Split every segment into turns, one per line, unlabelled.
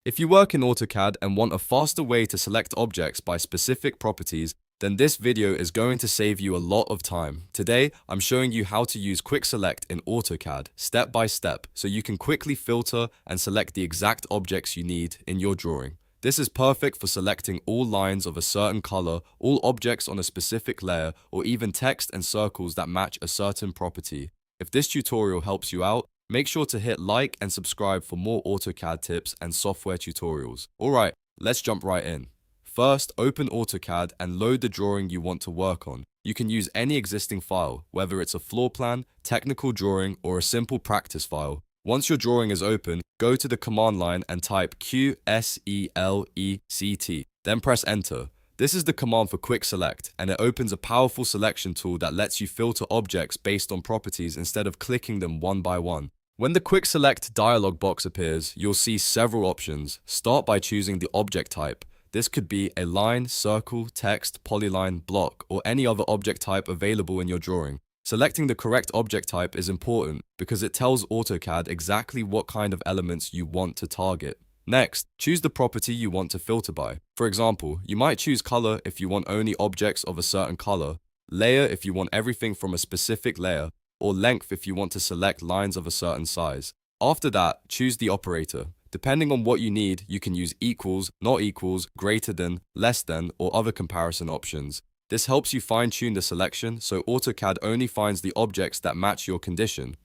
If you work in AutoCAD and want a faster way to select objects by specific properties, then this video is going to save you a lot of time. Today, I'm showing you how to use QuickSelect in AutoCAD step by step so you can quickly filter and select the exact objects you need in your drawing. This is perfect for selecting all lines of a certain color, all objects on a specific layer, or even text and circles that match a certain property. If this tutorial helps you out, make sure to hit like and subscribe for more AutoCAD tips and software tutorials. Alright, let's jump right in. First, open AutoCAD and load the drawing you want to work on. You can use any existing file, whether it's a floor plan, technical drawing, or a simple practice file. Once your drawing is open, go to the command line and type QSELECT, then press enter. This is the command for QuickSelect, and it opens a powerful selection tool that lets you filter objects based on properties instead of clicking them one by one. When the QuickSelect dialog box appears, you'll see several options. Start by choosing the object type. This could be a line, circle, text, polyline, block, or any other object type available in your drawing. Selecting the correct object type is important because it tells AutoCAD exactly what kind of elements you want to target. Next, choose the property you want to filter by. For example, you might choose color if you want only objects of a certain color, layer if you want everything from a specific layer, or length if you want to select lines of a certain size. After that, choose the operator. Depending on what you need, you can use equals, not equals, greater than, less than, or other comparison options. This helps you fine-tune the selection so AutoCAD only finds the objects that match your condition.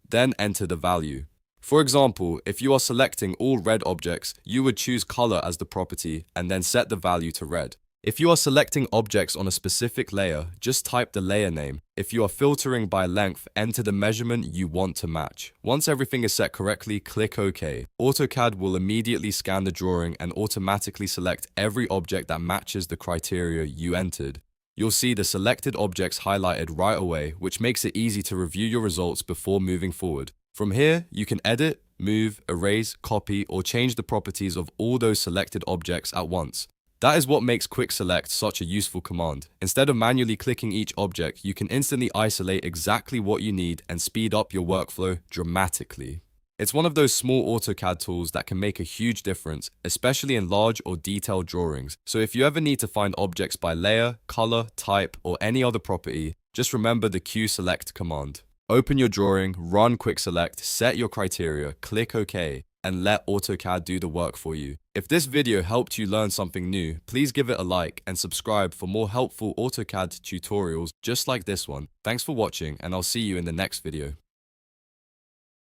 Then enter the value. For example, if you are selecting all red objects, you would choose color as the property and then set the value to red. If you are selecting objects on a specific layer, just type the layer name. If you are filtering by length, enter the measurement you want to match. Once everything is set correctly, click OK. AutoCAD will immediately scan the drawing and automatically select every object that matches the criteria you entered. You'll see the selected objects highlighted right away, which makes it easy to review your results before moving forward. From here, you can edit, move, erase, copy, or change the properties of all those selected objects at once. That is what makes QuickSelect such a useful command. Instead of manually clicking each object, you can instantly isolate exactly what you need and speed up your workflow dramatically. It's one of those small AutoCAD tools that can make a huge difference, especially in large or detailed drawings. So if you ever need to find objects by layer, color, type, or any other property, just remember the QSELECT command. Open your drawing, run QuickSelect, set your criteria, click OK, and let AutoCAD do the work for you. If this video helped you learn something new, please give it a like and subscribe for more helpful AutoCAD tutorials just like this one. Thanks for watching, and I'll see you in the next video.